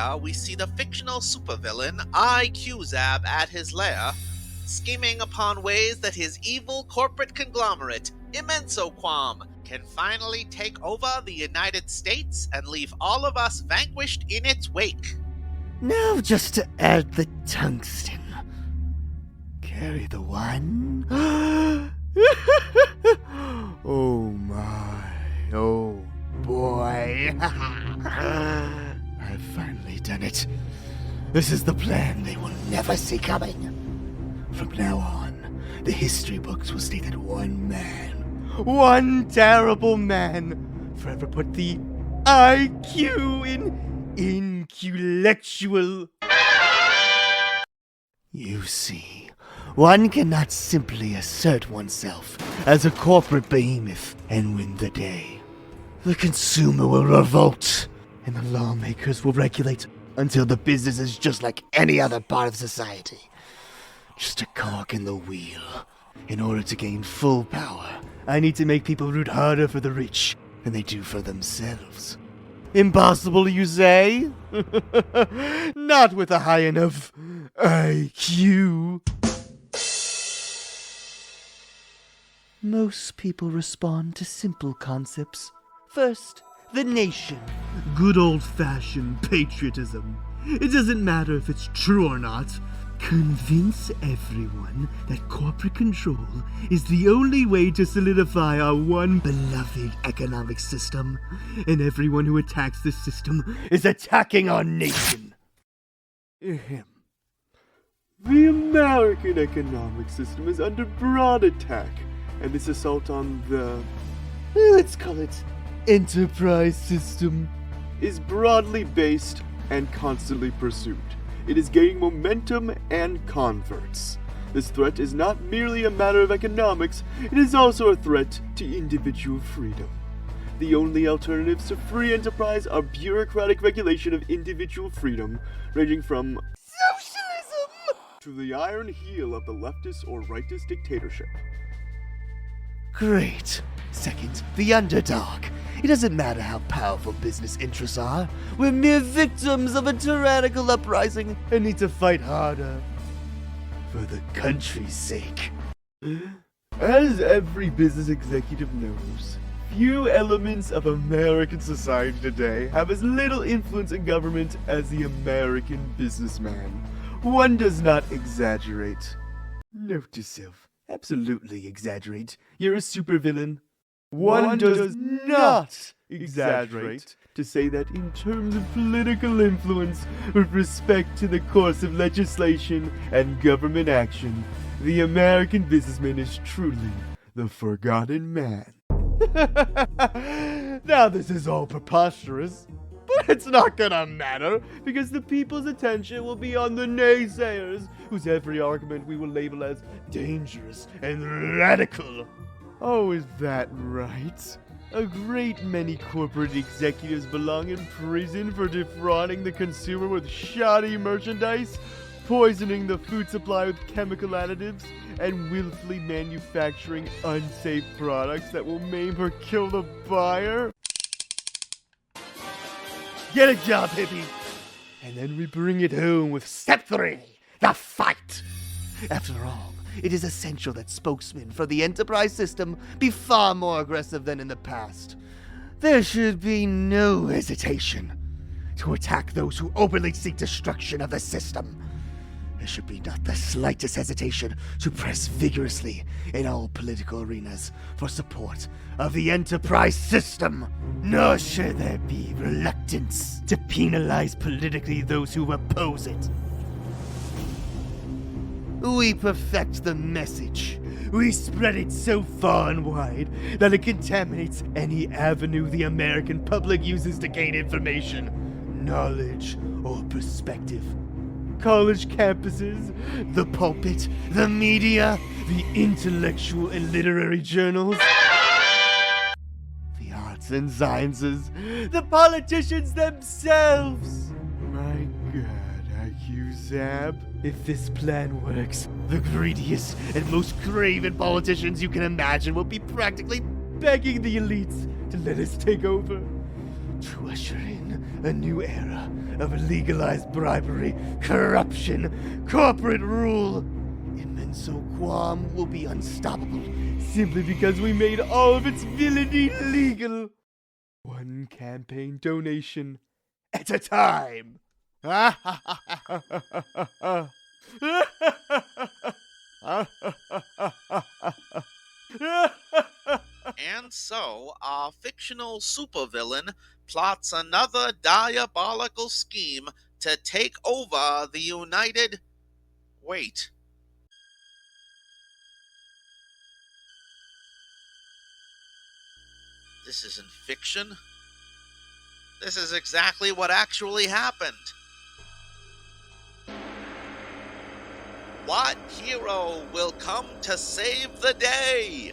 Here, we see the fictional supervillain QueueZabb at his lair, scheming upon ways that his evil corporate conglomerate, ImmensoQuomb, can finally take over the United States and leave all of us vanquished in its wake. Now just to add the tungsten. Carry the one. Oh my, oh boy. I've finally done it. This is the plan they will never see coming. From now on, the history books will state that one terrible man, forever put the IQ in intellectual. You see, one cannot simply assert oneself as a corporate behemoth and win the day. The consumer will revolt, and the lawmakers will regulate until the business is just like any other part of society. Just a cog in the wheel. In order to gain full power, I need to make people root harder for the rich than they do for themselves. Impossible, you say? Not with a high enough IQ. Most people respond to simple concepts. First, the nation. Good old-fashioned patriotism. It doesn't matter if it's true or not. Convince everyone that corporate control is the only way to solidify our one beloved economic system, and everyone who attacks this system is attacking our nation. The American economic system is under broad attack, and this assault on the, let's call it, enterprise system, is broadly based and constantly pursued. It is gaining momentum and converts. This threat is not merely a matter of economics, it is also a threat to individual freedom. The only alternatives to free enterprise are bureaucratic regulation of individual freedom, ranging from socialism to the iron heel of the leftist or rightist dictatorship. Great. Second, the underdog. It doesn't matter how powerful business interests are. We're mere victims of a tyrannical uprising and need to fight harder. For the country's sake. As every business executive knows, few elements of American society today have as little influence in government as the American businessman. One does not exaggerate. Note to self, absolutely exaggerate. You're a supervillain. One does not exaggerate to say that in terms of political influence with respect to the course of legislation and government action, the American businessman is truly the forgotten man. Now this is all preposterous, but it's not gonna matter because the people's attention will be on the naysayers, whose every argument we will label as dangerous and radical. Oh, is that right? A great many corporate executives belong in prison for defrauding the consumer with shoddy merchandise, poisoning the food supply with chemical additives, and willfully manufacturing unsafe products that will maim or kill the buyer. Get a job, hippie! And then we bring it home with step 3, the fight! After all, it is essential that spokesmen for the enterprise system be far more aggressive than in the past. There should be no hesitation to attack those who openly seek destruction of the system. There should be not the slightest hesitation to press vigorously in all political arenas for support of the enterprise system. Nor should there be reluctance to penalize politically those who oppose it. We perfect the message. We spread it so far and wide that it contaminates any avenue the American public uses to gain information, knowledge, or perspective. College campuses, the pulpit, the media, the intellectual and literary journals, the arts and sciences, the politicians themselves. My God, QueueZabb. If this plan works, the greediest and most craven politicians you can imagine will be practically begging the elites to let us take over. to usher in a new era of legalized bribery, corruption, corporate rule. ImmensoQuomb will be unstoppable simply because we made all of its villainy legal. One campaign donation at a time. And so, our fictional supervillain plots another diabolical scheme to take over the United... Wait. This isn't fiction. This is exactly what actually happened. What hero will come to save the day?